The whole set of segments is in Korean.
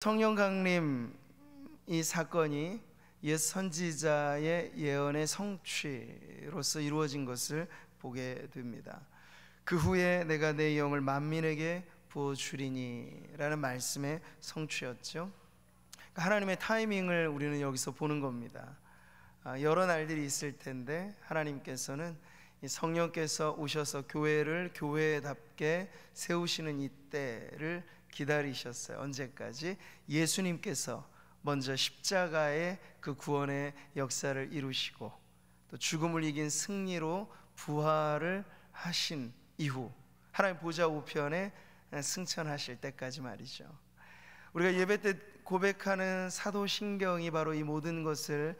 성령 강림 이 사건이 옛 선지자의 예언의 성취로서 이루어진 것을 보게 됩니다. 그 후에 내가 내 영을 만민에게 부어주리니 라는 말씀의 성취였죠. 하나님의 타이밍을 우리는 여기서 보는 겁니다. 여러 날들이 있을 텐데 하나님께서는 성령께서 오셔서 교회를 교회답게 세우시는 이때를 기다리셨어요. 언제까지? 예수님께서 먼저 십자가의 그 구원의 역사를 이루시고 또 죽음을 이긴 승리로 부활을 하신 이후 하나님 보좌 우편에 승천하실 때까지 말이죠. 우리가 예배 때 고백하는 사도신경이 바로 이 모든 것을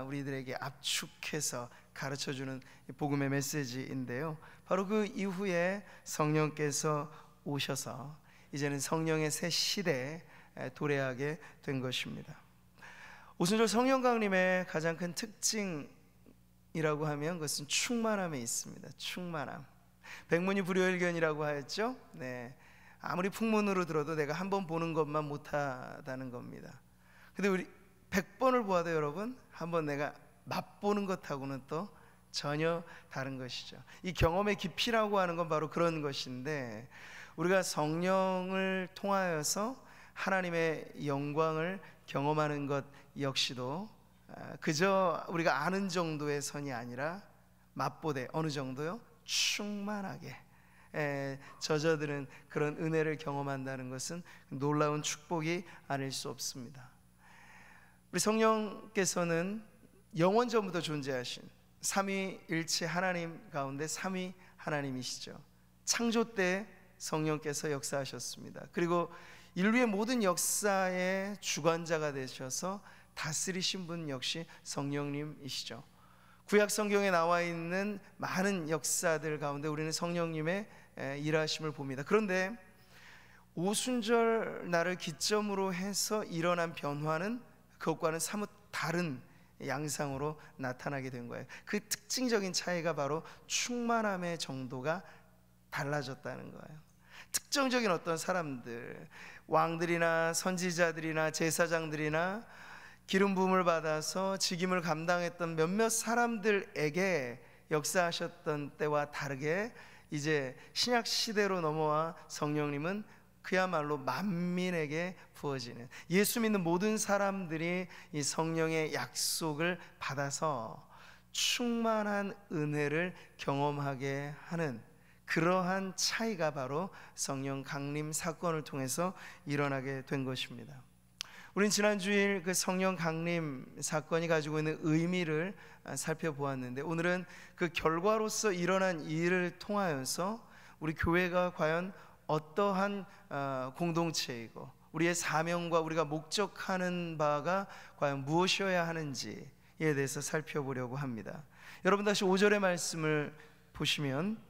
우리들에게 압축해서 가르쳐주는 복음의 메시지인데요, 바로 그 이후에 성령께서 오셔서 이제는 성령의 새 시대에 도래하게 된 것입니다. 오순절 성령 강림의 가장 큰 특징이라고 하면 그것은 충만함에 있습니다. 충만함. 백문이 불여일견이라고 하였죠. 아무리 풍문으로 들어도 내가 한 번 보는 것만 못하다는 겁니다. 근데 우리 100번을 보아도 여러분, 한번 내가 맛보는 것하고는 또 전혀 다른 것이죠. 이 경험의 깊이라고 하는 건 바로 그런 것인데, 우리가 성령을 통하여서 하나님의 영광을 경험하는 것 역시도 그저 우리가 아는 정도의 선이 아니라 맛보되 어느 정도요? 충만하게 젖어드는 그런 은혜를 경험한다는 것은 놀라운 축복이 아닐 수 없습니다. 우리 성령께서는 영원 전부터 존재하신 삼위일체 하나님 가운데 삼위 하나님이시죠. 창조 때 성령께서 역사하셨습니다. 그리고 인류의 모든 역사의 주관자가 되셔서 다스리신 분 역시 성령님이시죠. 구약 성경에 나와 있는 많은 역사들 가운데 우리는 성령님의 일하심을 봅니다. 그런데 오순절 날을 기점으로 해서 일어난 변화는 그것과는 사뭇 다른 양상으로 나타나게 된 거예요. 그 특징적인 차이가 바로 충만함의 정도가 달라졌다는 거예요. 특정적인 어떤 사람들, 왕들이나 선지자들이나 제사장들이나 기름 부음을 받아서 직임을 감당했던 몇몇 사람들에게 역사하셨던 때와 다르게 이제 신약 시대로 넘어와 성령님은 그야말로 만민에게 부어지는, 예수 믿는 모든 사람들이 이 성령의 약속을 받아서 충만한 은혜를 경험하게 하는 그러한 차이가 바로 성령 강림 사건을 통해서 일어나게 된 것입니다. 우린 지난 주일 그 성령 강림 사건이 가지고 있는 의미를 살펴보았는데, 오늘은 그 결과로서 일어난 일을 통하여서 우리 교회가 과연 어떠한 공동체이고 우리의 사명과 우리가 목적하는 바가 과연 무엇이어야 하는지에 대해서 살펴보려고 합니다. 여러분 다시 5절의 말씀을 보시면,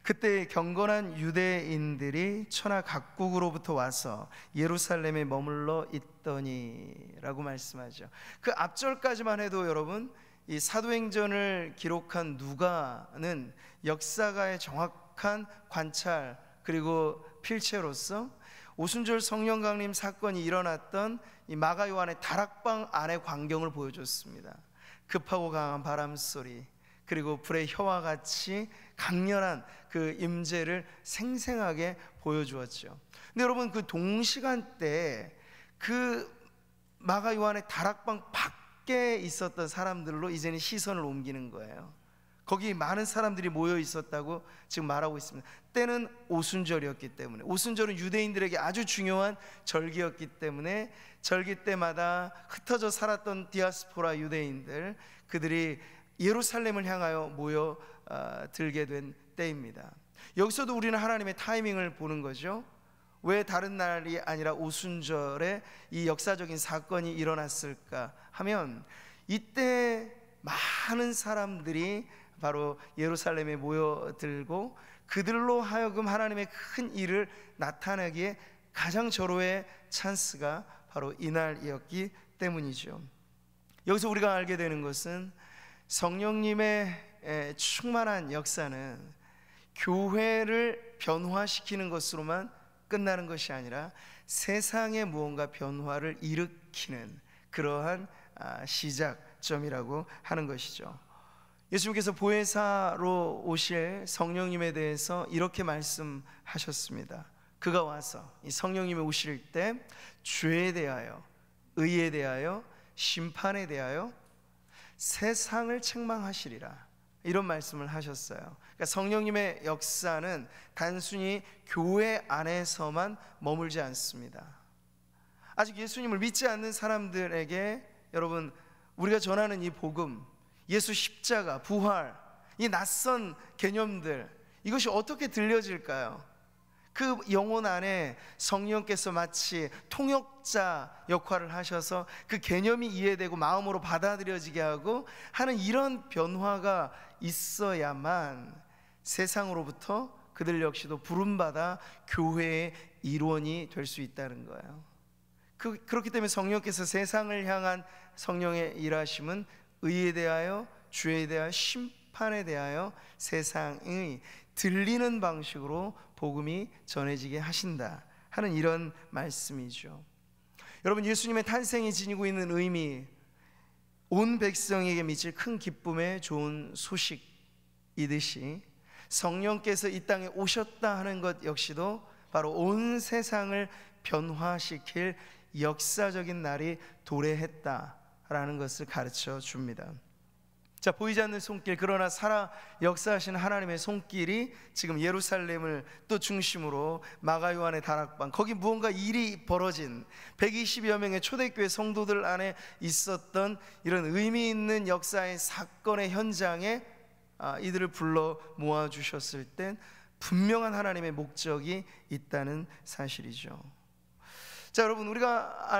그때 경건한 유대인들이 천하 각국으로부터 와서 예루살렘에 머물러 있더니 라고 말씀하죠. 그 앞절까지만 해도 여러분, 이 사도행전을 기록한 누가는 역사가의 정확한 관찰 그리고 필체로서 오순절 성령 강림 사건이 일어났던 이 마가 요한의 다락방 안의 광경을 보여줬습니다. 급하고 강한 바람 소리, 그리고 불의 혀와 같이 강렬한 그 임재를 생생하게 보여주었죠. 근데 여러분, 그 동시간대에 그 마가 요한의 다락방 밖에 있었던 사람들로 이제는 시선을 옮기는 거예요. 거기 많은 사람들이 모여 있었다고 지금 말하고 있습니다. 때는 오순절이었기 때문에, 오순절은 유대인들에게 아주 중요한 절기였기 때문에 절기 때마다 흩어져 살았던 디아스포라 유대인들, 그들이 예루살렘을 향하여 모여 들게 된 때입니다. 여기서도 우리는 하나님의 타이밍을 보는 거죠. 왜 다른 날이 아니라 오순절에 이 역사적인 사건이 일어났을까 하면, 이때 많은 사람들이 바로 예루살렘에 모여들고 그들로 하여금 하나님의 큰 일을 나타내기에 가장 절호의 찬스가 바로 이날이었기 때문이죠. 여기서 우리가 알게 되는 것은 성령님의 충만한 역사는 교회를 변화시키는 것으로만 끝나는 것이 아니라 세상의 무언가 변화를 일으키는 그러한 시작점이라고 하는 것이죠. 예수님께서 보혜사로 오실 성령님에 대해서 이렇게 말씀하셨습니다. 그가 와서 이 성령님이 오실 때 죄에 대하여, 의에 대하여, 심판에 대하여 세상을 책망하시리라, 이런 말씀을 하셨어요. 그러니까 성령님의 역사는 단순히 교회 안에서만 머물지 않습니다. 아직 예수님을 믿지 않는 사람들에게 여러분, 우리가 전하는 이 복음, 예수 십자가, 부활, 이 낯선 개념들, 이것이 어떻게 들려질까요? 그 영혼 안에 성령께서 마치 통역자 역할을 하셔서 그 개념이 이해되고 마음으로 받아들여지게 하고 하는 이런 변화가 있어야만 세상으로부터 그들 역시도 부름받아 교회의 일원이 될 수 있다는 거예요. 그렇기 때문에 성령께서 세상을 향한 성령의 일하심은 의에 대하여, 죄에 대하여, 심판에 대하여 세상의 들리는 방식으로 복음이 전해지게 하신다 하는 이런 말씀이죠. 여러분, 예수님의 탄생이 지니고 있는 의미, 온 백성에게 미칠 큰 기쁨의 좋은 소식이듯이 성령께서 이 땅에 오셨다 하는 것 역시도 바로 온 세상을 변화시킬 역사적인 날이 도래했다라는 것을 가르쳐 줍니다. 자, 보이지 않는 손길, 그러나 살아 역사하시는 하나님의 손길이 지금 예루살렘을 또 중심으로 마가 요한의 다락방, 거기 무언가 일이 벌어진 120여 명의 초대교회 성도들 안에 있었던 이런 의미 있는 역사의 사건의 현장에 이들을 불러 모아주셨을 땐 분명한 하나님의 목적이 있다는 사실이죠. 자, 여러분, 우리가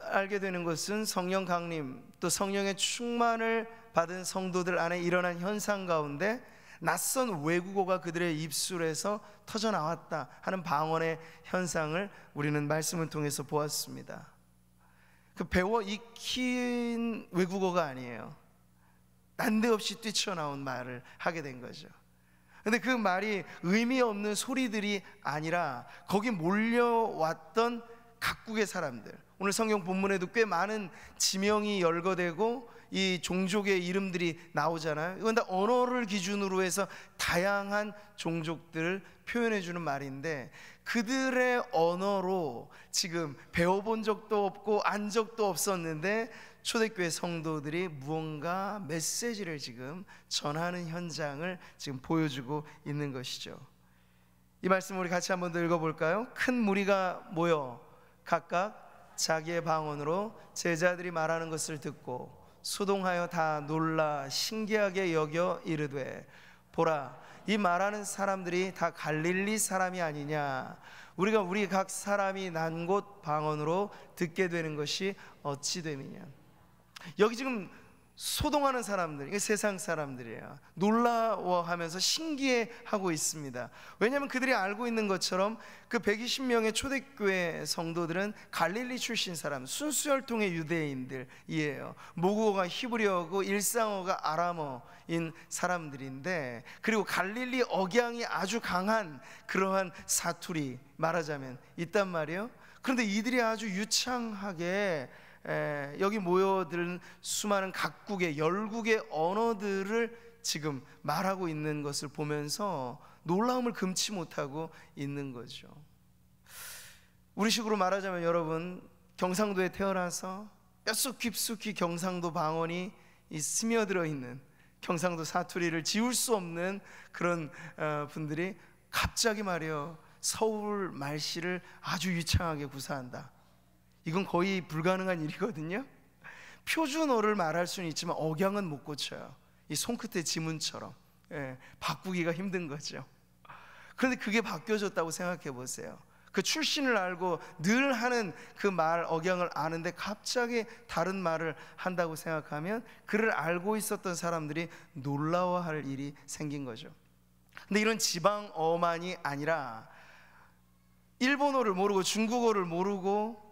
알게 되는 것은 성령 강림, 또 성령의 충만을 받은 성도들 안에 일어난 현상 가운데 낯선 외국어가 그들의 입술에서 터져 나왔다 하는 방언의 현상을 우리는 말씀을 통해서 보았습니다. 그 배워 익힌 외국어가 아니에요. 난데없이 뛰쳐나온 말을 하게 된 거죠. 근데 그 말이 의미 없는 소리들이 아니라 거기 몰려왔던 각국의 사람들, 오늘 성경 본문에도 꽤 많은 지명이 열거되고 이 종족의 이름들이 나오잖아요. 이건 다 언어를 기준으로 해서 다양한 종족들을 표현해 주는 말인데, 그들의 언어로 지금 배워본 적도 없고 안 적도 없었는데 초대교회 성도들이 무언가 메시지를 지금 전하는 현장을 지금 보여주고 있는 것이죠. 이 말씀 우리 같이 한번 더 읽어볼까요? 큰 무리가 모여 각각 자기의 방언으로 제자들이 말하는 것을 듣고 수동하여 다 놀라 신기하게 여겨 이르되, 보라, 이 말하는 사람들이 다 갈릴리 사람이 아니냐? 우리가 우리 각 사람이 난 곳 방언으로 듣게 되는 것이 어찌 됨이냐? 여기 지금 소동하는 사람들, 이게 세상 사람들이에요. 놀라워하면서 신기해하고 있습니다. 왜냐하면 그들이 알고 있는 것처럼 그 120명의 초대교회 성도들은 갈릴리 출신 사람, 순수혈통의 유대인들이에요. 모국어가 히브리어고 일상어가 아람어인 사람들인데, 그리고 갈릴리 억양이 아주 강한 그러한 사투리, 말하자면 있단 말이에요. 그런데 이들이 아주 유창하게 여기 모여든 수많은 각국의 열국의 언어들을 지금 말하고 있는 것을 보면서 놀라움을 금치 못하고 있는 거죠. 우리식으로 말하자면 여러분, 경상도에 태어나서 뼛속 깊숙이 경상도 방언이 스며들어 있는, 경상도 사투리를 지울 수 없는 그런 분들이 갑자기 말이요, 서울 말씨를 아주 유창하게 구사한다. 이건 거의 불가능한 일이거든요. 표준어를 말할 수는 있지만 억양은 못 고쳐요. 이 손끝의 지문처럼 바꾸기가 힘든 거죠. 그런데 그게 바뀌어졌다고 생각해 보세요. 그 출신을 알고 늘 하는 그 말 억양을 아는데 갑자기 다른 말을 한다고 생각하면 그를 알고 있었던 사람들이 놀라워할 일이 생긴 거죠. 근데 이런 지방어만이 아니라 일본어를 모르고 중국어를 모르고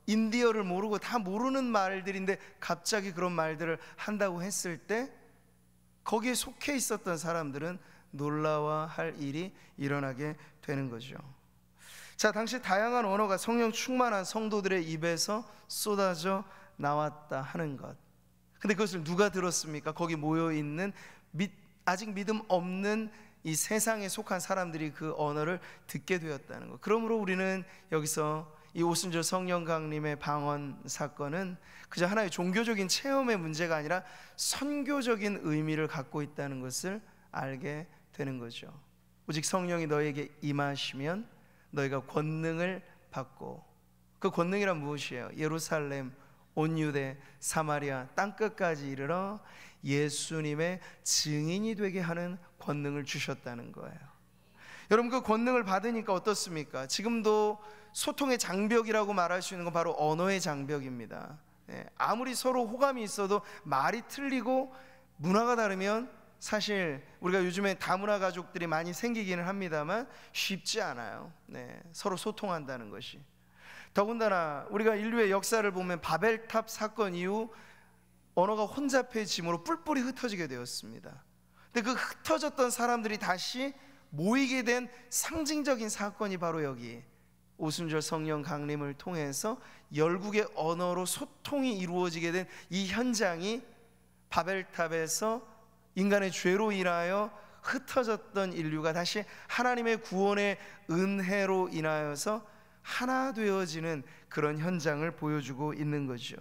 인디어를 모르고 다 모르는 말들인데 갑자기 그런 말들을 한다고 했을 때 거기에 속해 있었던 사람들은 놀라워할 일이 일어나게 되는 거죠. 자, 당시 다양한 언어가 성령 충만한 성도들의 입에서 쏟아져 나왔다 하는 것. 근데 그것을 누가 들었습니까? 거기 모여있는 아직 믿음 없는 이 세상에 속한 사람들이 그 언어를 듣게 되었다는 것. 그러므로 우리는 여기서 이 오순절 성령 강림의 방언 사건은 그저 하나의 종교적인 체험의 문제가 아니라 선교적인 의미를 갖고 있다는 것을 알게 되는 거죠. 오직 성령이 너에게 임하시면 너희가 권능을 받고, 그 권능이란 무엇이에요? 예루살렘, 온 유대, 사마리아 땅끝까지 이르러 예수님의 증인이 되게 하는 권능을 주셨다는 거예요. 여러분, 그 권능을 받으니까 어떻습니까? 지금도 소통의 장벽이라고 말할 수 있는 건 바로 언어의 장벽입니다. 아무리 서로 호감이 있어도 말이 틀리고 문화가 다르면 사실 우리가 요즘에 다문화 가족들이 많이 생기기는 합니다만 쉽지 않아요. 서로 소통한다는 것이. 더군다나 우리가 인류의 역사를 보면 바벨탑 사건 이후 언어가 혼잡해짐으로 뿔뿔이 흩어지게 되었습니다. 근데 그 흩어졌던 사람들이 다시 모이게 된 상징적인 사건이 바로 여기 오순절 성령 강림을 통해서 열국의 언어로 소통이 이루어지게 된 이 현장이 바벨탑에서 인간의 죄로 인하여 흩어졌던 인류가 다시 하나님의 구원의 은혜로 인하여서 하나 되어지는 그런 현장을 보여주고 있는 거죠.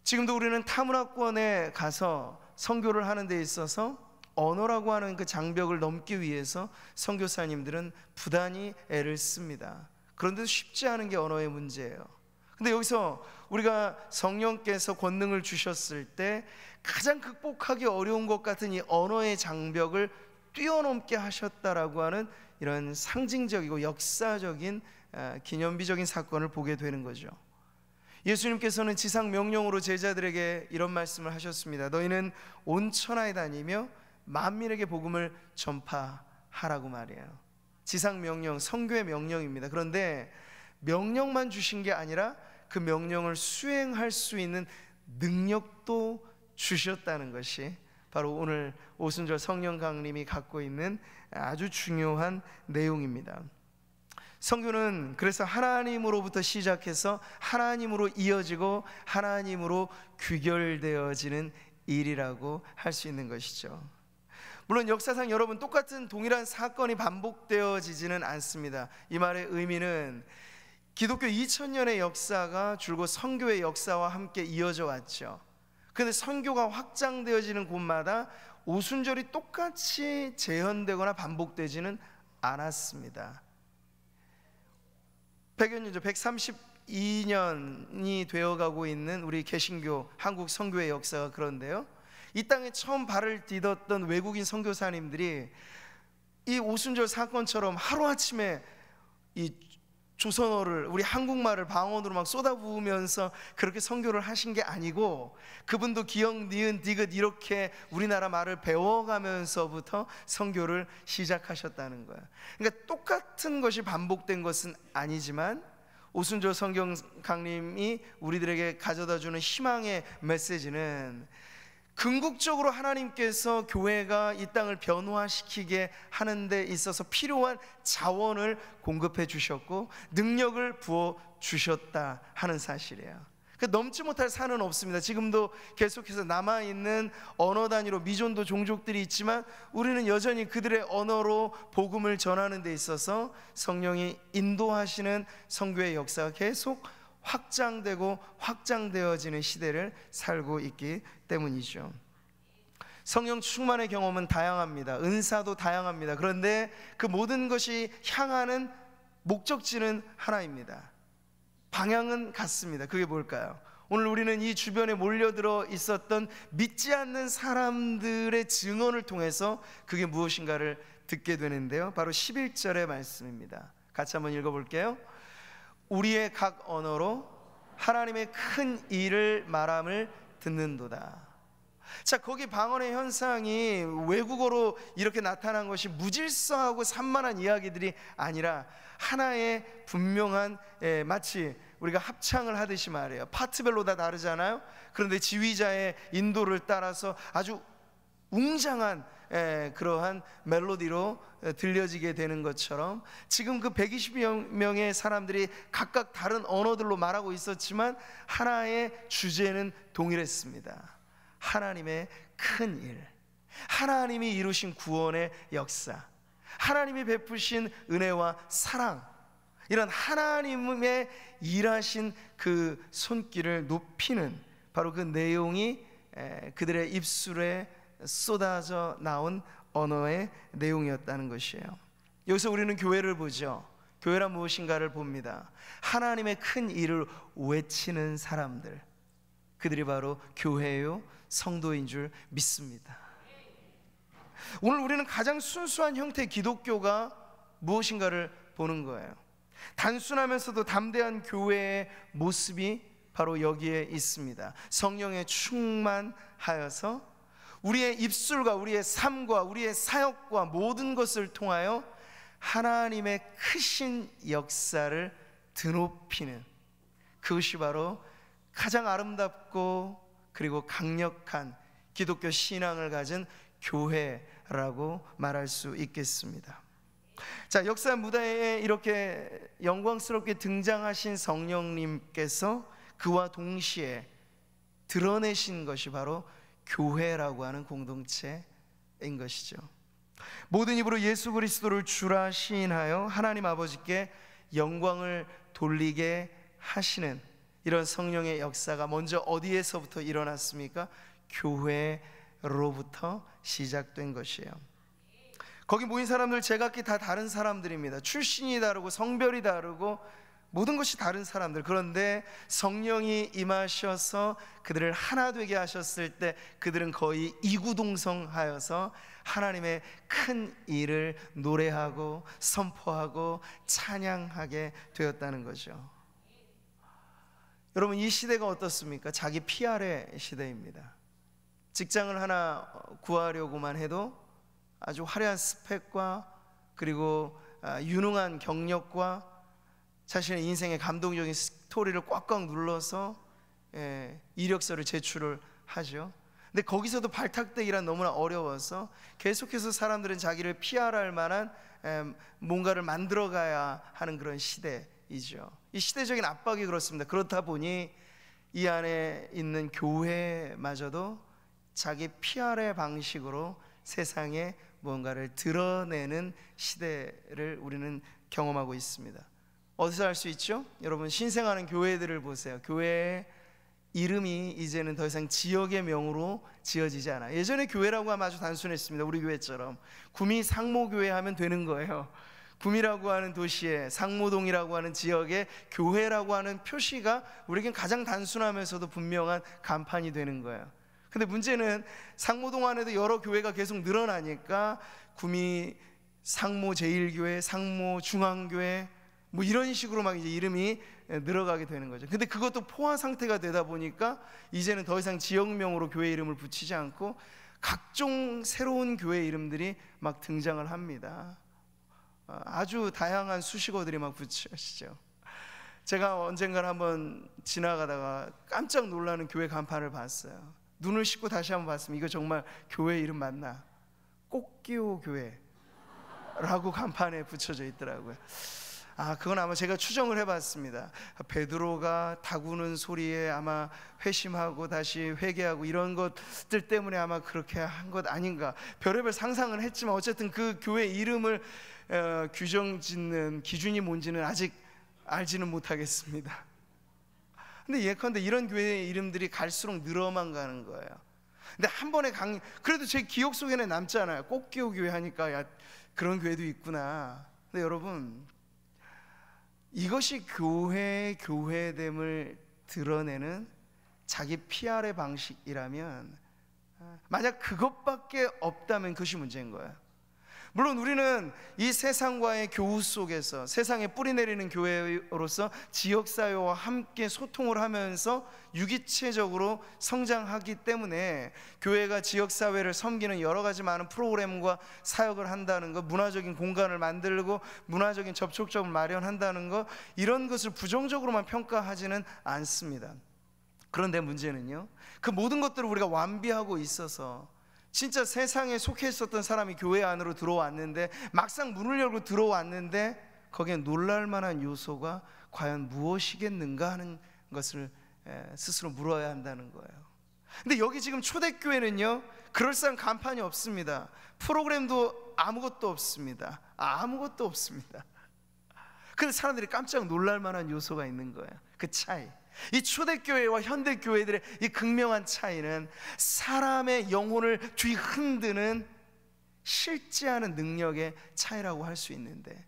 지금도 우리는 타문화권에 가서 선교를 하는 데 있어서 언어라고 하는 그 장벽을 넘기 위해서 선교사님들은 부단히 애를 씁니다. 그런데도 쉽지 않은 게 언어의 문제예요. 근데 여기서 우리가 성령께서 권능을 주셨을 때 가장 극복하기 어려운 것 같은 이 언어의 장벽을 뛰어넘게 하셨다라고 하는 이런 상징적이고 역사적인 기념비적인 사건을 보게 되는 거죠. 예수님께서는 지상 명령으로 제자들에게 이런 말씀을 하셨습니다. 너희는 온 천하에 다니며 만민에게 복음을 전파하라고 말이에요. 지상 명령, 선교의 명령입니다. 그런데 명령만 주신 게 아니라 그 명령을 수행할 수 있는 능력도 주셨다는 것이 바로 오늘 오순절 성령 강림이 갖고 있는 아주 중요한 내용입니다. 선교는 그래서 하나님으로부터 시작해서 하나님으로 이어지고 하나님으로 귀결되어지는 일이라고 할 수 있는 것이죠. 물론 역사상 여러분 똑같은 동일한 사건이 반복되어지지는 않습니다. 이 말의 의미는 기독교 2000년의 역사가 줄곧 선교의 역사와 함께 이어져 왔죠. 그런데 선교가 확장되어지는 곳마다 오순절이 똑같이 재현되거나 반복되지는 않았습니다. 100여 년 전 132년이 되어가고 있는 우리 개신교 한국 선교의 역사가 그런데요, 이 땅에 처음 발을 디뎠던 외국인 선교사님들이 이 오순절 사건처럼 하루아침에 이 조선어를, 우리 한국말을 방언으로 막 쏟아부으면서 그렇게 선교를 하신 게 아니고, 그분도 기역, 니은, 디귿 이렇게 우리나라 말을 배워가면서부터 선교를 시작하셨다는 거예요. 그러니까 똑같은 것이 반복된 것은 아니지만 오순절 성경 강림이 우리들에게 가져다주는 희망의 메시지는 궁극적으로 하나님께서 교회가 이 땅을 변화시키게 하는 데 있어서 필요한 자원을 공급해 주셨고 능력을 부어 주셨다 하는 사실이에요. 넘지 못할 산은 없습니다. 지금도 계속해서 남아있는 언어 단위로 미존도 종족들이 있지만 우리는 여전히 그들의 언어로 복음을 전하는 데 있어서 성령이 인도하시는 선교의 역사가 계속 확장되고 확장되어지는 시대를 살고 있기 때문이죠. 성령 충만의 경험은 다양합니다. 은사도 다양합니다. 그런데 그 모든 것이 향하는 목적지는 하나입니다. 방향은 같습니다. 그게 뭘까요? 오늘 우리는 이 주변에 몰려들어 있었던 믿지 않는 사람들의 증언을 통해서 그게 무엇인가를 듣게 되는데요, 바로 11절의 말씀입니다. 같이 한번 읽어볼게요. 우리의 각 언어로 하나님의 큰 일을 말함을 듣는도다. 자, 거기 방언의 현상이 외국어로 이렇게 나타난 것이 무질서하고 산만한 이야기들이 아니라 하나의 분명한, 마치 우리가 합창을 하듯이 말이에요. 파트별로 다 다르잖아요. 그런데 지휘자의 인도를 따라서 아주 웅장한 그러한 멜로디로 들려지게 되는 것처럼 지금 그 120여 명의 사람들이 각각 다른 언어들로 말하고 있었지만 하나의 주제는 동일했습니다. 하나님의 큰 일, 하나님이 이루신 구원의 역사, 하나님이 베푸신 은혜와 사랑, 이런 하나님의 일하신 그 손길을 높이는 바로 그 내용이 그들의 입술에 쏟아져 나온 언어의 내용이었다는 것이에요. 여기서 우리는 교회를 보죠. 교회란 무엇인가를 봅니다. 하나님의 큰 일을 외치는 사람들, 그들이 바로 교회요 성도인 줄 믿습니다. 오늘 우리는 가장 순수한 형태의 기독교가 무엇인가를 보는 거예요. 단순하면서도 담대한 교회의 모습이 바로 여기에 있습니다. 성령에 충만하여서 우리의 입술과 우리의 삶과 우리의 사역과 모든 것을 통하여 하나님의 크신 역사를 드높이는, 그것이 바로 가장 아름답고 그리고 강력한 기독교 신앙을 가진 교회라고 말할 수 있겠습니다. 자, 역사 무대에 이렇게 영광스럽게 등장하신 성령님께서 그와 동시에 드러내신 것이 바로 교회라고 하는 공동체인 것이죠. 모든 입으로 예수 그리스도를 주라 시인하여 하나님 아버지께 영광을 돌리게 하시는 이런 성령의 역사가 먼저 어디에서부터 일어났습니까? 교회로부터 시작된 것이에요. 거기 모인 사람들 제각기 다 다른 사람들입니다. 출신이 다르고 성별이 다르고 모든 것이 다른 사람들. 그런데 성령이 임하셔서 그들을 하나 되게 하셨을 때 그들은 거의 이구동성하여서 하나님의 큰 일을 노래하고 선포하고 찬양하게 되었다는 거죠. 여러분, 이 시대가 어떻습니까? 자기 PR의 시대입니다. 직장을 하나 구하려고만 해도 아주 화려한 스펙과 그리고 유능한 경력과 자신의 인생의 감동적인 스토리를 꽉꽉 눌러서 이력서를 제출을 하죠. 근데 거기서도 발탁되기란 너무나 어려워서 계속해서 사람들은 자기를 PR할 만한 뭔가를 만들어가야 하는 그런 시대이죠. 이 시대적인 압박이 그렇습니다. 그렇다 보니 이 안에 있는 교회마저도 자기 PR의 방식으로 세상에 뭔가를 드러내는 시대를 우리는 경험하고 있습니다. 어디서 알 수 있죠? 여러분, 신생하는 교회들을 보세요. 교회의 이름이 이제는 더 이상 지역의 명으로 지어지지 않아요. 예전에 교회라고 하면 아주 단순했습니다. 우리 교회처럼 구미 상모교회 하면 되는 거예요. 구미라고 하는 도시에, 상모동이라고 하는 지역에 교회라고 하는 표시가 우리에겐 가장 단순하면서도 분명한 간판이 되는 거예요. 근데 문제는 상모동 안에도 여러 교회가 계속 늘어나니까 구미 상모 제1교회, 상모 중앙교회 뭐 이런 식으로 막 이제 이름이 늘어가게 되는 거죠. 근데 그것도 포화 상태가 되다 보니까 이제는 더 이상 지역명으로 교회 이름을 붙이지 않고 각종 새로운 교회 이름들이 막 등장을 합니다. 아주 다양한 수식어들이 막 붙여지죠. 제가 언젠가 한번 지나가다가 깜짝 놀라는 교회 간판을 봤어요. 눈을 씻고 다시 한번 봤으면 이거 정말 교회 이름 맞나? 꽃기호 교회라고 간판에 붙여져 있더라고요. 그건 아마 제가 추정을 해봤습니다. 베드로가 다구는 소리에 아마 회심하고 다시 회개하고 이런 것들 때문에 아마 그렇게 한 것 아닌가, 별의별 상상을 했지만 어쨌든 그 교회 이름을 규정짓는 기준이 뭔지는 아직 알지는 못하겠습니다. 근데 예컨대 이런 교회의 이름들이 갈수록 늘어만 가는 거예요. 근데 한 번에 그래도 제 기억 속에는 남잖아요. 꽃기호 교회 하니까 야, 그런 교회도 있구나. 근데 여러분, 이것이 교회됨을 드러내는 자기 PR의 방식이라면, 만약 그것밖에 없다면 그것이 문제인 거예요. 물론 우리는 이 세상과의 교우 속에서 세상에 뿌리 내리는 교회로서 지역사회와 함께 소통을 하면서 유기체적으로 성장하기 때문에 교회가 지역사회를 섬기는 여러 가지 많은 프로그램과 사역을 한다는 것, 문화적인 공간을 만들고 문화적인 접촉점을 마련한다는 것, 이런 것을 부정적으로만 평가하지는 않습니다. 그런데 문제는요, 그 모든 것들을 우리가 완비하고 있어서 진짜 세상에 속해 있었던 사람이 교회 안으로 들어왔는데, 막상 문을 열고 들어왔는데 거기에 놀랄 만한 요소가 과연 무엇이겠는가 하는 것을 스스로 물어야 한다는 거예요. 근데 여기 지금 초대교회는요, 그럴싸한 간판이 없습니다. 프로그램도 아무것도 없습니다. 아무것도 없습니다. 근데 사람들이 깜짝 놀랄 만한 요소가 있는 거예요. 그 차이, 이 초대교회와 현대교회들의 이 극명한 차이는 사람의 영혼을 뒤흔드는 실제하는 능력의 차이라고 할 수 있는데,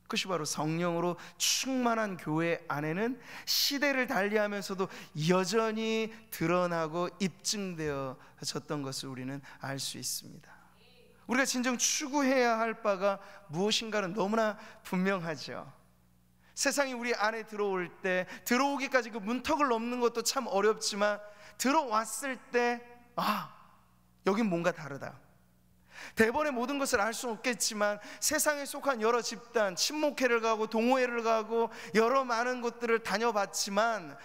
그것이 바로 성령으로 충만한 교회 안에는 시대를 달리하면서도 여전히 드러나고 입증되어졌던 것을 우리는 알 수 있습니다. 우리가 진정 추구해야 할 바가 무엇인가는 너무나 분명하죠. 세상이 우리 안에 들어올 때, 들어오기까지 그 문턱을 넘는 것도 참 어렵지만, 들어왔을 때 여긴 뭔가 다르다. 대번에 모든 것을 알 수는 없겠지만, 세상에 속한 여러 집단, 친목회를 가고 동호회를 가고 여러 많은 곳들을 다녀봤지만,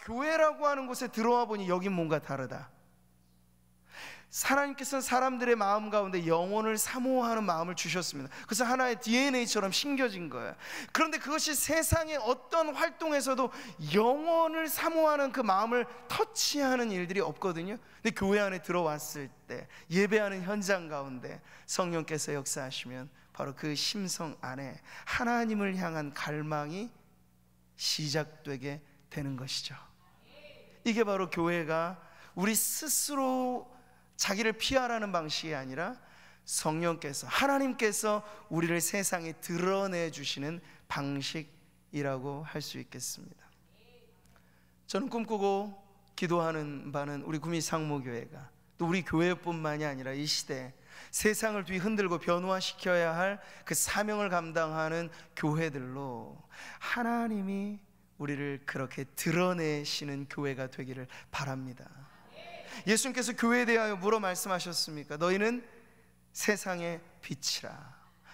교회라고 하는 곳에 들어와 보니 여긴 뭔가 다르다. 하나님께서는 사람들의 마음 가운데 영혼을 사모하는 마음을 주셨습니다. 그래서 하나의 DNA처럼 심겨진 거예요. 그런데 그것이 세상의 어떤 활동에서도 영혼을 사모하는 그 마음을 터치하는 일들이 없거든요. 근데 교회 안에 들어왔을 때, 예배하는 현장 가운데 성령께서 역사하시면 바로 그 심성 안에 하나님을 향한 갈망이 시작되게 되는 것이죠. 이게 바로 교회가 우리 스스로 자기를 피하라는 방식이 아니라 성령께서, 하나님께서 우리를 세상에 드러내 주시는 방식이라고 할 수 있겠습니다. 저는 꿈꾸고 기도하는 바는 우리 구미 상무교회가, 또 우리 교회뿐만이 아니라 이 시대 세상을 뒤흔들고 변화시켜야 할 그 사명을 감당하는 교회들로 하나님이 우리를 그렇게 드러내시는 교회가 되기를 바랍니다. 예수님께서 교회에 대하여 물어 말씀하셨습니까? 너희는 세상의 빛이라.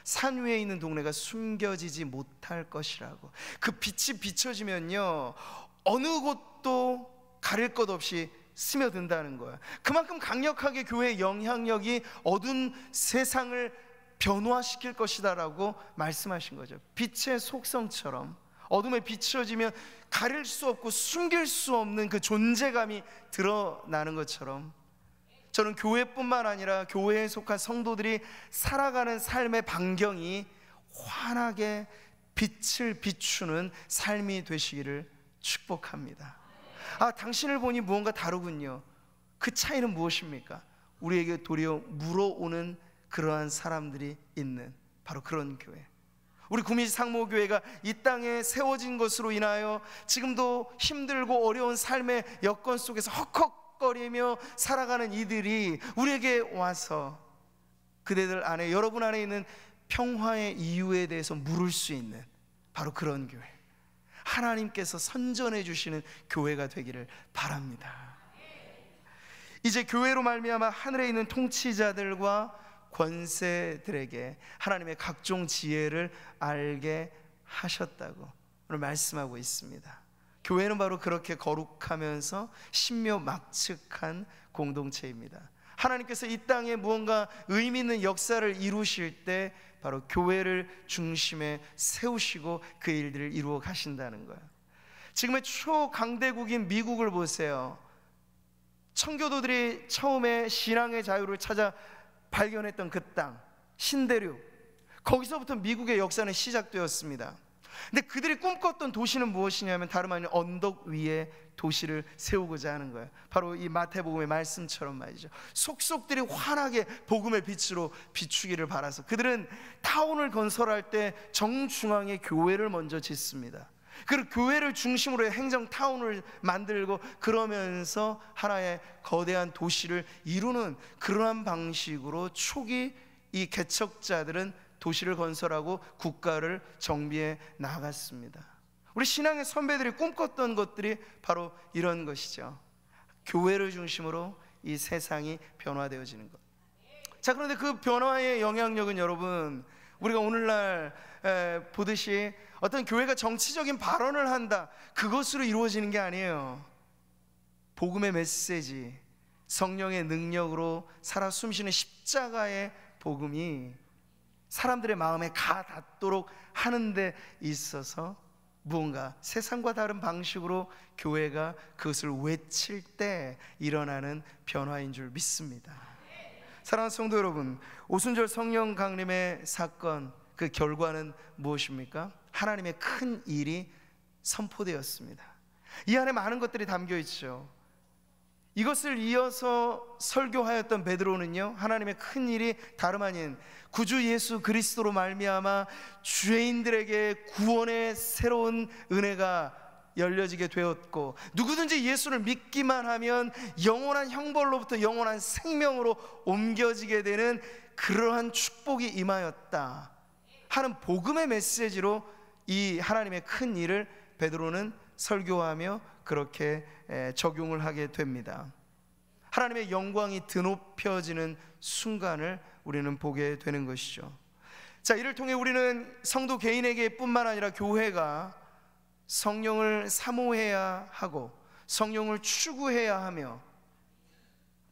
산 위에 있는 동네가 숨겨지지 못할 것이라고. 그 빛이 비춰지면요, 어느 곳도 가릴 것 없이 스며든다는 거예요. 그만큼 강력하게 교회의 영향력이 어두운 세상을 변화시킬 것이다라고 말씀하신 거죠. 빛의 속성처럼 어둠에 비춰지면 가릴 수 없고 숨길 수 없는 그 존재감이 드러나는 것처럼, 저는 교회뿐만 아니라 교회에 속한 성도들이 살아가는 삶의 반경이 환하게 빛을 비추는 삶이 되시기를 축복합니다. 당신을 보니 무언가 다르군요. 그 차이는 무엇입니까? 우리에게 도리어 물어오는 그러한 사람들이 있는 바로 그런 교회, 우리 구미 상무교회가 이 땅에 세워진 것으로 인하여 지금도 힘들고 어려운 삶의 여건 속에서 헉헉거리며 살아가는 이들이 우리에게 와서 그대들 안에, 여러분 안에 있는 평화의 이유에 대해서 물을 수 있는 바로 그런 교회, 하나님께서 선전해 주시는 교회가 되기를 바랍니다. 이제 교회로 말미암아 하늘에 있는 통치자들과 권세들에게 하나님의 각종 지혜를 알게 하셨다고 오늘 말씀하고 있습니다. 교회는 바로 그렇게 거룩하면서 신묘막측한 공동체입니다. 하나님께서 이 땅에 무언가 의미 있는 역사를 이루실 때 바로 교회를 중심에 세우시고 그 일들을 이루어 가신다는 거예요. 지금의 초강대국인 미국을 보세요. 청교도들이 처음에 신앙의 자유를 찾아 발견했던 그 땅, 신대륙, 거기서부터 미국의 역사는 시작되었습니다. 근데 그들이 꿈꿨던 도시는 무엇이냐면 다름 아닌 언덕 위에 도시를 세우고자 하는 거예요. 바로 이 마태복음의 말씀처럼 말이죠. 속속들이 환하게 복음의 빛으로 비추기를 바라서 그들은 타운을 건설할 때 정중앙에 교회를 먼저 짓습니다. 그리고 교회를 중심으로 행정 타운을 만들고 그러면서 하나의 거대한 도시를 이루는 그러한 방식으로 초기 이 개척자들은 도시를 건설하고 국가를 정비해 나갔습니다. 우리 신앙의 선배들이 꿈꿨던 것들이 바로 이런 것이죠. 교회를 중심으로 이 세상이 변화되어지는 것. 자, 그런데 그 변화의 영향력은 여러분, 우리가 오늘날 보듯이 어떤 교회가 정치적인 발언을 한다, 그것으로 이루어지는 게 아니에요. 복음의 메시지, 성령의 능력으로 살아 숨쉬는 십자가의 복음이 사람들의 마음에 가 닿도록 하는 데 있어서 무언가 세상과 다른 방식으로 교회가 그것을 외칠 때 일어나는 변화인 줄 믿습니다. 사랑하는 성도 여러분, 오순절 성령 강림의 사건, 그 결과는 무엇입니까? 하나님의 큰 일이 선포되었습니다. 이 안에 많은 것들이 담겨 있죠. 이것을 이어서 설교하였던 베드로는요, 하나님의 큰 일이 다름 아닌 구주 예수 그리스도로 말미암아 죄인들에게 구원의 새로운 은혜가 열려지게 되었고, 누구든지 예수를 믿기만 하면 영원한 형벌로부터 영원한 생명으로 옮겨지게 되는 그러한 축복이 임하였다 하는 복음의 메시지로 이 하나님의 큰 일을 베드로는 설교하며 그렇게 적용을 하게 됩니다. 하나님의 영광이 드높여지는 순간을 우리는 보게 되는 것이죠. 자, 이를 통해 우리는 성도 개인에게 뿐만 아니라 교회가 성령을 사모해야 하고 성령을 추구해야 하며,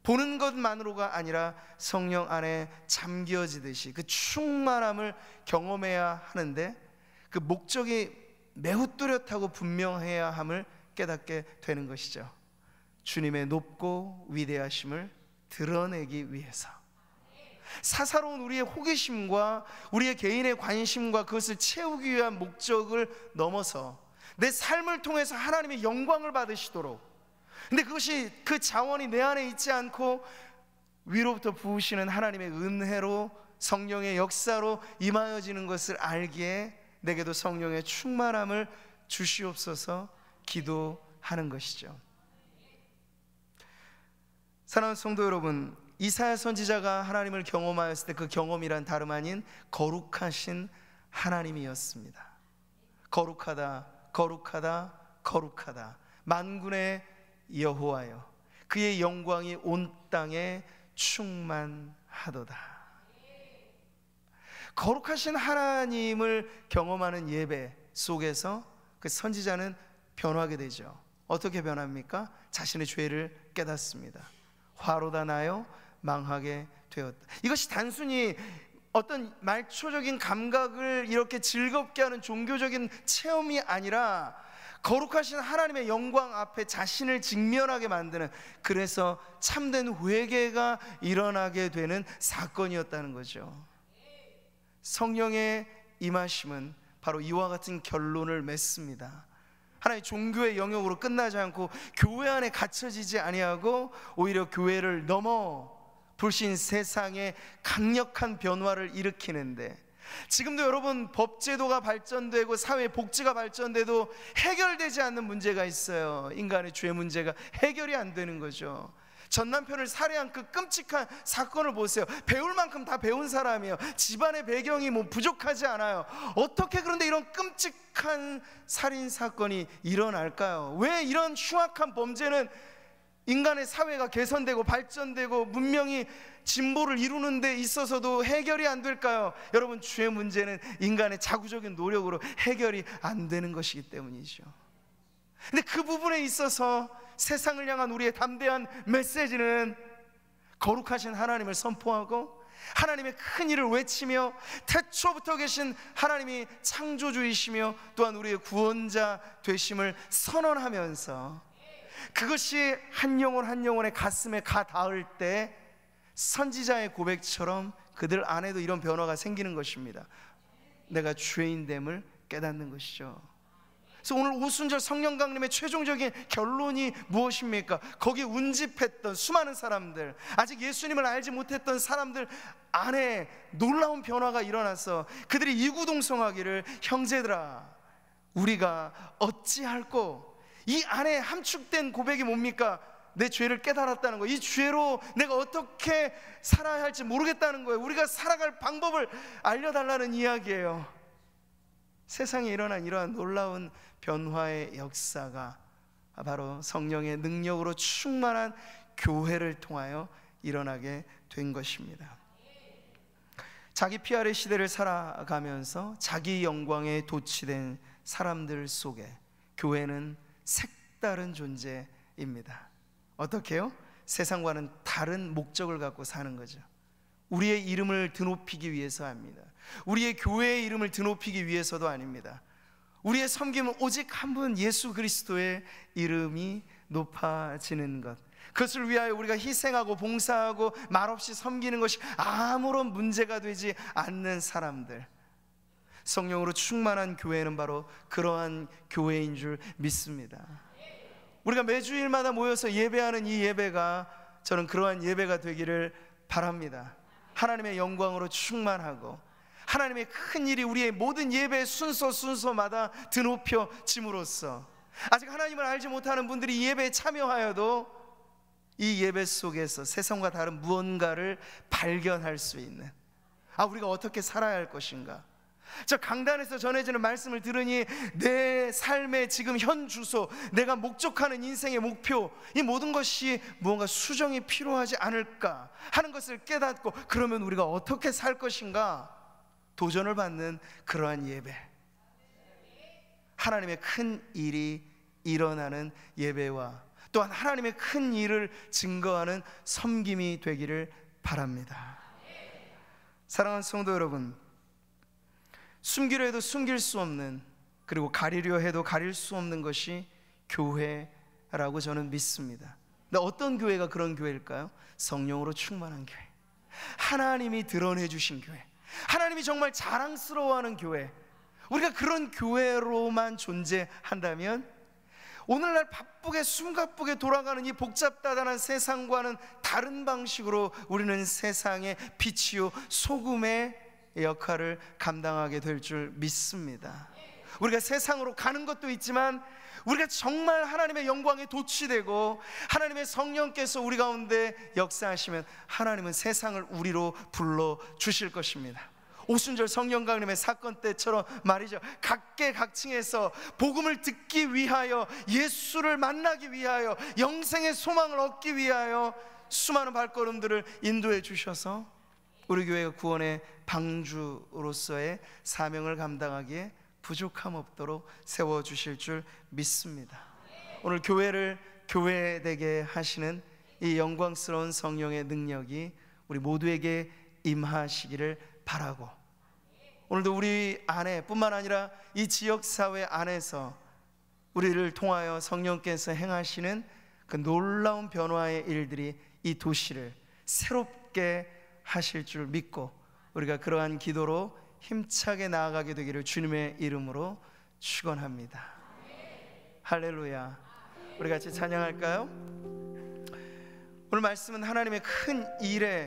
보는 것만으로가 아니라 성령 안에 잠겨지듯이 그 충만함을 경험해야 하는데, 그 목적이 매우 뚜렷하고 분명해야 함을 깨닫게 되는 것이죠. 주님의 높고 위대하심을 드러내기 위해서, 사사로운 우리의 호기심과 우리의 개인의 관심과 그것을 채우기 위한 목적을 넘어서 내 삶을 통해서 하나님의 영광을 받으시도록, 근데 그것이 그 자원이 내 안에 있지 않고 위로부터 부으시는 하나님의 은혜로 성령의 역사로 임하여지는 것을 알기에 내게도 성령의 충만함을 주시옵소서 기도하는 것이죠. 사랑하는 성도 여러분, 이사야 선지자가 하나님을 경험하였을 때 그 경험이란 다름 아닌 거룩하신 하나님이었습니다. 거룩하다, 거룩하다, 거룩하다, 만군의 여호와여, 그의 영광이 온 땅에 충만하도다. 거룩하신 하나님을 경험하는 예배 속에서 그 선지자는 변화하게 되죠. 어떻게 변합니까? 자신의 죄를 깨닫습니다. 화로다 나여 망하게 되었다. 이것이 단순히 어떤 말초적인 감각을 이렇게 즐겁게 하는 종교적인 체험이 아니라 거룩하신 하나님의 영광 앞에 자신을 직면하게 만드는, 그래서 참된 회개가 일어나게 되는 사건이었다는 거죠. 성령의 임하심은 바로 이와 같은 결론을 맺습니다. 하나의 종교의 영역으로 끝나지 않고 교회 안에 갇혀지지 아니하고 오히려 교회를 넘어 불신 세상에 강력한 변화를 일으키는데, 지금도 여러분 법제도가 발전되고 사회 복지가 발전돼도 해결되지 않는 문제가 있어요. 인간의 죄 문제가 해결이 안 되는 거죠. 전 남편을 살해한 그 끔찍한 사건을 보세요. 배울 만큼 다 배운 사람이에요. 집안의 배경이 뭐 부족하지 않아요. 어떻게 그런데 이런 끔찍한 살인 사건이 일어날까요? 왜 이런 흉악한 범죄는 인간의 사회가 개선되고 발전되고 문명이 진보를 이루는 데 있어서도 해결이 안 될까요? 여러분, 죄 문제는 인간의 자구적인 노력으로 해결이 안 되는 것이기 때문이죠. 근데 그 부분에 있어서 세상을 향한 우리의 담대한 메시지는 거룩하신 하나님을 선포하고 하나님의 큰 일을 외치며 태초부터 계신 하나님이 창조주이시며 또한 우리의 구원자 되심을 선언하면서, 그것이 한 영혼 한 영혼의 가슴에 가 닿을 때 선지자의 고백처럼 그들 안에도 이런 변화가 생기는 것입니다. 내가 죄인됨을 깨닫는 것이죠. 그래서 오늘 오순절 성령 강림의 최종적인 결론이 무엇입니까? 거기에 운집했던 수많은 사람들, 아직 예수님을 알지 못했던 사람들 안에 놀라운 변화가 일어나서 그들이 이구동성하기를, 형제들아 우리가 어찌할꼬. 이 안에 함축된 고백이 뭡니까? 내 죄를 깨달았다는 거예요. 이 죄로 내가 어떻게 살아야 할지 모르겠다는 거예요. 우리가 살아갈 방법을 알려달라는 이야기예요. 세상에 일어난 이러한 놀라운 변화의 역사가 바로 성령의 능력으로 충만한 교회를 통하여 일어나게 된 것입니다. 자기 PR의 시대를 살아가면서 자기 영광에 도취된 사람들 속에 교회는 색다른 존재입니다. 어떻게요? 세상과는 다른 목적을 갖고 사는 거죠. 우리의 이름을 드높이기 위해서 합니다. 우리의 교회의 이름을 드높이기 위해서도 아닙니다. 우리의 섬김은 오직 한 분 예수 그리스도의 이름이 높아지는 것, 그것을 위하여 우리가 희생하고 봉사하고 말없이 섬기는 것이 아무런 문제가 되지 않는 사람들, 성령으로 충만한 교회는 바로 그러한 교회인 줄 믿습니다. 우리가 매주일마다 모여서 예배하는 이 예배가, 저는 그러한 예배가 되기를 바랍니다. 하나님의 영광으로 충만하고 하나님의 큰 일이 우리의 모든 예배의 순서마다 드높여짐으로써, 아직 하나님을 알지 못하는 분들이 이 예배에 참여하여도 이 예배 속에서 세상과 다른 무언가를 발견할 수 있는, 우리가 어떻게 살아야 할 것인가. 저 강단에서 전해지는 말씀을 들으니 내 삶의 지금 현 주소, 내가 목적하는 인생의 목표, 이 모든 것이 무언가 수정이 필요하지 않을까 하는 것을 깨닫고, 그러면 우리가 어떻게 살 것인가 도전을 받는 그러한 예배, 하나님의 큰 일이 일어나는 예배와 또한 하나님의 큰 일을 증거하는 섬김이 되기를 바랍니다. 사랑하는 성도 여러분, 숨기려 해도 숨길 수 없는, 그리고 가리려 해도 가릴 수 없는 것이 교회라고 저는 믿습니다. 근데 어떤 교회가 그런 교회일까요? 성령으로 충만한 교회, 하나님이 드러내 주신 교회, 하나님이 정말 자랑스러워하는 교회. 우리가 그런 교회로만 존재한다면 오늘날 바쁘게 숨가쁘게 돌아가는 이 복잡다단한 세상과는 다른 방식으로 우리는 세상의 빛이요 소금의 역할을 감당하게 될 줄 믿습니다. 우리가 세상으로 가는 것도 있지만, 우리가 정말 하나님의 영광에 도취되고 하나님의 성령께서 우리 가운데 역사하시면 하나님은 세상을 우리로 불러주실 것입니다. 오순절 성령 강림의 사건 때처럼 말이죠, 각계각층에서 복음을 듣기 위하여, 예수를 만나기 위하여, 영생의 소망을 얻기 위하여 수많은 발걸음들을 인도해 주셔서 우리 교회가 구원의 방주로서의 사명을 감당하기에 부족함 없도록 세워주실 줄 믿습니다. 오늘 교회를 교회되게 하시는 이 영광스러운 성령의 능력이 우리 모두에게 임하시기를 바라고, 오늘도 우리 안에 뿐만 아니라 이 지역사회 안에서 우리를 통하여 성령께서 행하시는 그 놀라운 변화의 일들이 이 도시를 새롭게 하실 줄 믿고, 우리가 그러한 기도로 힘차게 나아가게 되기를 주님의 이름으로 축원합니다. 할렐루야. 우리 같이 찬양할까요? 오늘 말씀은 하나님의 큰 일에